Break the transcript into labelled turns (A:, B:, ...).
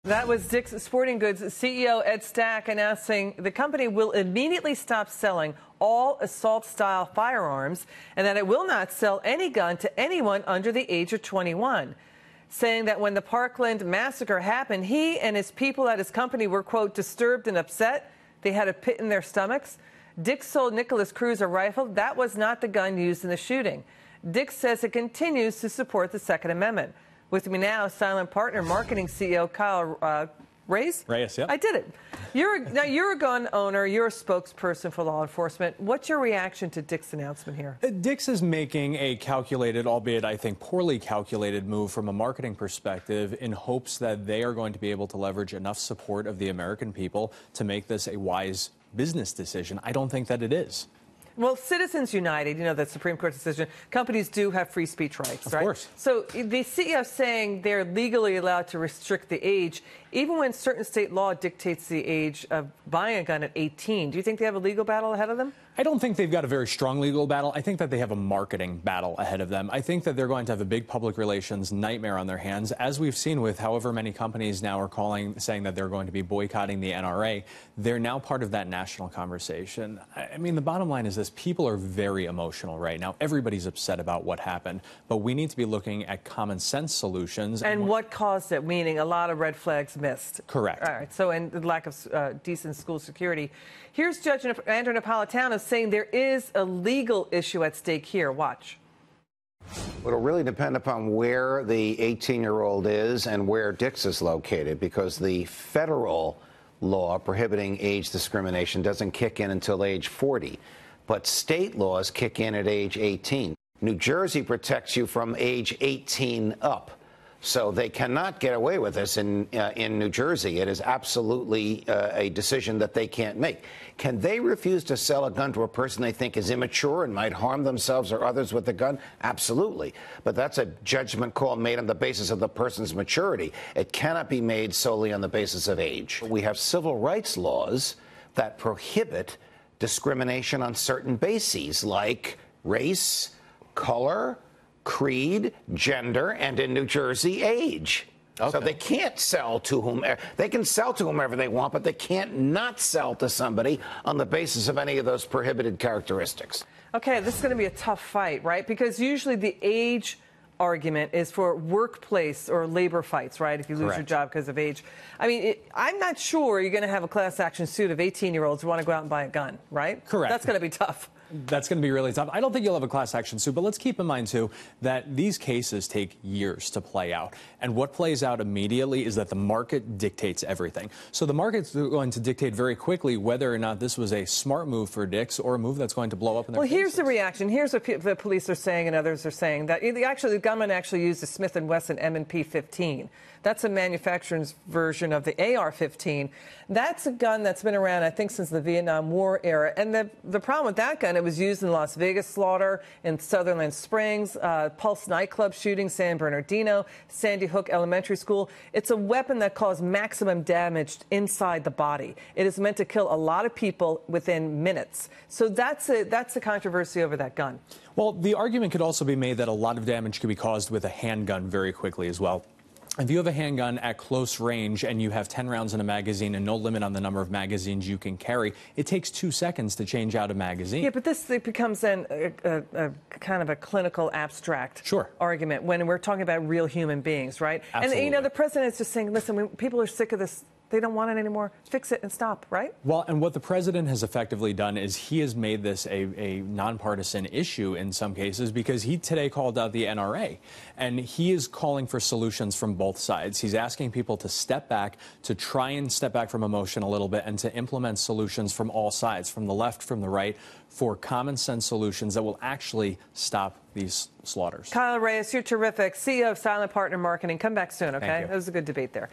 A: That was Dick's Sporting Goods CEO Ed Stack announcing the company will immediately stop selling all assault-style firearms and that it will not sell any gun to anyone under the age of 21, saying that when the Parkland massacre happened, he and his people at his company were, quote, disturbed and upset. They had a pit in their stomachs. Dick sold Nicholas Cruz a rifle. That was not the gun used in the shooting. Dick says it continues to support the Second Amendment. With me now, Silent Partner Marketing CEO Kyle Reyes.
B: Reyes, yeah.
A: I did it. You're a gun owner. You're a spokesperson for law enforcement. What's your reaction to Dick's announcement here?
B: Dick's is making a calculated, albeit I think poorly calculated, move from a marketing perspective in hopes that they are going to be able to leverage enough support of the American people to make this a wise business decision. I don't think that it is.
A: Well, Citizens United, you know, that Supreme Court decision, companies do have free speech rights, right? Of
B: course.
A: So the CEO saying they're legally allowed to restrict the age, even when certain state law dictates the age of buying a gun at 18. Do you think they have a legal battle ahead of them?
B: I don't think they've got a very strong legal battle. I think that they have a marketing battle ahead of them. I think that they're going to have a big public relations nightmare on their hands, as we've seen with however many companies now are saying that they're going to be boycotting the NRA. They're now part of that national conversation. I mean, the bottom line is this. People are very emotional right now. Everybody's upset about what happened, but we need to be looking at common sense solutions.
A: And what caused it, meaning a lot of red flags missed. Correct. All right. So, and the lack of decent school security. Here's Judge Andrew Napolitano saying there is a legal issue at stake here. Watch.
C: It'll really depend upon where the 18-year-old is and where Dick's is located, because the federal law prohibiting age discrimination doesn't kick in until age 40. But state laws kick in at age 18. New Jersey protects you from age 18 up. So they cannot get away with this in New Jersey. It is absolutely a decision that they can't make. Can they refuse to sell a gun to a person they think is immature and might harm themselves or others with the gun? Absolutely. But that's a judgment call made on the basis of the person's maturity. It cannot be made solely on the basis of age. We have civil rights laws that prohibit discrimination on certain bases like race, color, creed, gender, and in New Jersey, age. Okay. So they can't sell to whomever. They can sell to whomever they want, but they can't not sell to somebody on the basis of any of those prohibited characteristics.
A: Okay, this is going to be a tough fight, right? Because usually the age argument is for workplace or labor fights, right? If you lose your job because of age. I mean, I'm not sure you're going to have a class action suit of 18-year-olds who want to go out and buy a gun, right? Correct. That's going to be tough.
B: That's going to be really tough. I don't think you'll have a class action suit, but let's keep in mind, too, that these cases take years to play out. And what plays out immediately is that the market dictates everything. So the market's going to dictate very quickly whether or not this was a smart move for Dick's or a move that's going to blow up in their faces.
A: Here's the reaction. Here's what the police are saying and others are saying, that the gunman actually used a Smith & Wesson M&P 15. That's a manufacturer's version of the AR-15. That's a gun that's been around, I think, since the Vietnam War era. And the problem with that gun, it was used in the Las Vegas slaughter, in Sutherland Springs, Pulse nightclub shooting, San Bernardino, Sandy Hook Elementary School. It's a weapon that caused maximum damage inside the body. It is meant to kill a lot of people within minutes. So that's the controversy over that gun.
B: Well, the argument could also be made that a lot of damage could be caused with a handgun very quickly as well. If you have a handgun at close range and you have 10 rounds in a magazine and no limit on the number of magazines you can carry, it takes 2 seconds to change out a magazine. Yeah,
A: but this becomes then a kind of a clinical abstract argument when we're talking about real human beings, right?
B: Absolutely.
A: And, you know, the president is just saying, listen, people are sick of this. They don't want it anymore. Fix it and stop, right?
B: Well, and what the president has effectively done is he has made this a nonpartisan issue in some cases, because he today called out the NRA, and he is calling for solutions from both sides. He's asking people to step back, to try and step back from emotion a little bit, and to implement solutions from all sides, from the left, from the right, for common sense solutions that will actually stop these slaughters.
A: Kyle Reyes, you're terrific. CEO of Silent Partner Marketing. Come back soon, okay?
B: Thank you.
A: That was a good debate there.